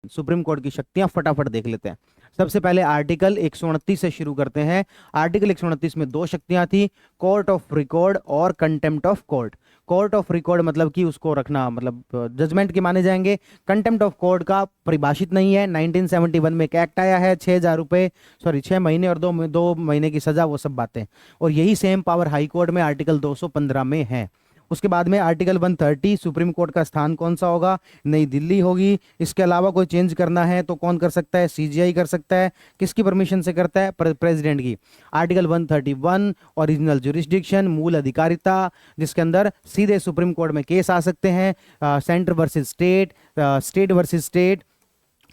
Supreme court की शक्तियां फटाफट देख लेते हैं। सबसे पहले आर्टिकल 129 से शुरू करते हैं। आर्टिकल 129 में दो शक्तियां थी, कोर्ट ऑफ रिकॉर्ड और contempt of court. Court of record मतलब कि उसको रखना, मतलब जजमेंट के माने जाएंगे। कंटेम्प्ट ऑफ कोर्ट का परिभाषित नहीं है। 1971 में एक एक्ट आया है, 6,000 रुपए, सॉरी 6 महीने और 2 महीने की सजा, वो सब बातें। और यही सेम पावर हाई कोर्ट में आर्टिकल 215 में है। उसके बाद में आर्टिकल 130, सुप्रीम कोर्ट का स्थान कौन सा होगा? नई दिल्ली होगी। इसके अलावा कोई चेंज करना है तो कौन कर सकता है? सीजीआई कर सकता है। किसकी परमिशन से करता है? प्रेसिडेंट की। आर्टिकल 131, ओरिजिनल जुरिस्डिक्शन, मूल अधिकारिता, जिसके अंदर सीधे सुप्रीम कोर्ट में केस आ सकते हैं। Centre versus state, state versus state,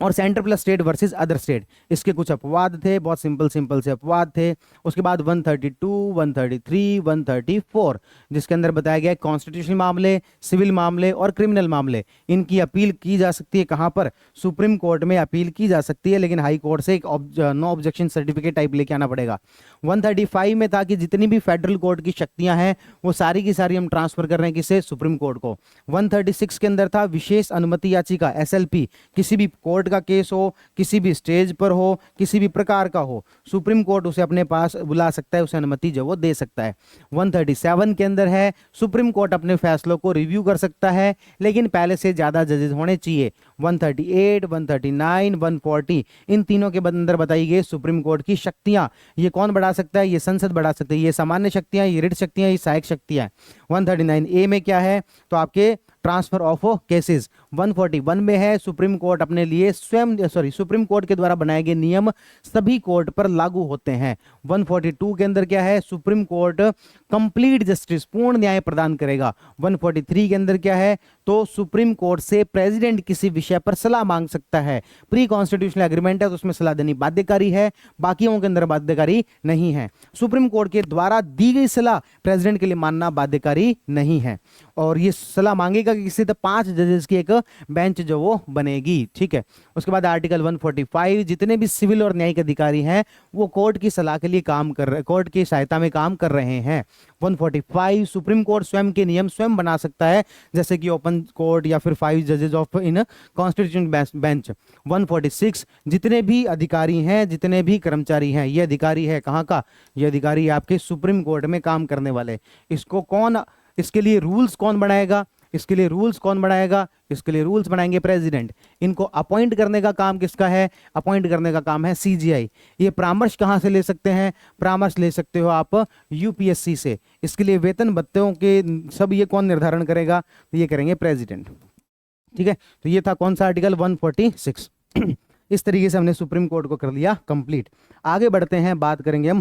और centre plus state versus other state. इसके कुछ अपवाद थे, बहुत सिंपल सिंपल से अपवाद थे। उसके बाद 132, 133, 134, जिसके अंदर बताया गया कॉन्स्टिट्यूशनल मामले, सिविल मामले और क्रिमिनल मामले, इनकी अपील की जा सकती है। कहां पर? सुप्रीम कोर्ट में अपील की जा सकती है, लेकिन हाई कोर्ट से एक नो ऑब्जेक्शन सर्टिफिकेट टाइप लेके आना पड़ेगा। 135 में था कि जितनी भी फेडरल कोर्ट की शक्तियां हैं वो सारी की सारी हम ट्रांसफर कर रहे हैं किसे? सुप्रीम कोर्ट को। 136 के अंदर था विशेष अनुमति याचिका, एसएलपी, किसी भी कोर्ट का केस हो, किसी भी स्टेज पर हो, किसी भी प्रकार का हो, सुप्रीम कोर्ट उसे अपने पास बुला सकता है, उसे अनुमति जो वो दे सकता है। 137 के अंदर है सुप्रीम कोर्ट अपने फैसलों को रिव्यू कर सकता है, लेकिन पहले से ज्यादा जजेस होने चाहिए। 138, 139, 140, इन तीनों के अंदर बताई गई सुप्रीम कोर्ट की शक्तियां। ये कौन बढ़ा सकता है? ये संसद बढ़ा सकती है। ये सामान्य शक्तियां, ये रिट शक्तियां, ये सहायक शक्तियां। 139A में क्या है? तो आपके ट्रांसफर ऑफ केसेस। 141 में है सुप्रीम कोर्ट अपने लिए स्वयं, सुप्रीम कोर्ट के द्वारा बनाए गए नियम सभी कोर्ट पर लागू होते हैं। 142 के अंदर क्या है? सुप्रीम कोर्ट कंप्लीट जस्टिस, पूर्ण न्याय प्रदान करेगा। 143 के अंदर क्या है? तो सुप्रीम कोर्ट से प्रेसिडेंट किसी विषय पर सलाह मांग सकता है। प्री कॉन्स्टिट्यूशनल एग्रीमेंट है तो उसमें सलाह देनी बाध्यकारी है, बाकियों के अंदर बाध्यकारी नहीं है। सुप्रीम कोर्ट के द्वारा दी गई सलाह प्रेसिडेंट के लिए मानना बाध्यकारी नहीं है। और ये सलाह मांगेगा कि किसी 5 जजेस की एक बेंच जो वो बनेगी, ठीक है। उसके बाद आर्टिकल 145, जितने भी सिविल और न्यायिक अधिकारी हैं वो कोर्ट की सलाह के लिए काम कर रहे, कोर्ट की सहायता में काम कर रहे हैं। 145, सुप्रीम कोर्ट स्वयं के नियम स्वयं बना सकता है, जैसे कि ओपन कोर्ट या फिर 5 जजेस ऑफ इन कॉन्स्टिट्यूशन बेंच। 146, जितने भी अधिकारी हैं, जितने भी कर्मचारी हैं, ये अधिकारी है कहाँ का? ये अधिकारी आपके सुप्रीम कोर्ट में काम करने वाले। इसको कौन, इसके लिए रूल्स कौन बनाएगा? इसके लिए रूल्स कौन बनाएगा? इसके लिए रूल्स बनाएंगे प्रेसिडेंट। इनको अपॉइंट करने का काम किसका है? अपॉइंट करने का काम है सीजीआई। ये परामर्श कहां से ले सकते हैं? परामर्श ले सकते हो आप यूपीएससी से। इसके लिए वेतन भत्तों के सब ये कौन निर्धारण करेगा? तो ये करेंगे प्रेसिडेंट, ठीक है। तो ये था कौन सा आर्टिकल? 146। इस तरीके से हमने सुप्रीम कोर्ट को कर लिया कंप्लीट। आगे बढ़ते हैं, बात करेंगे हम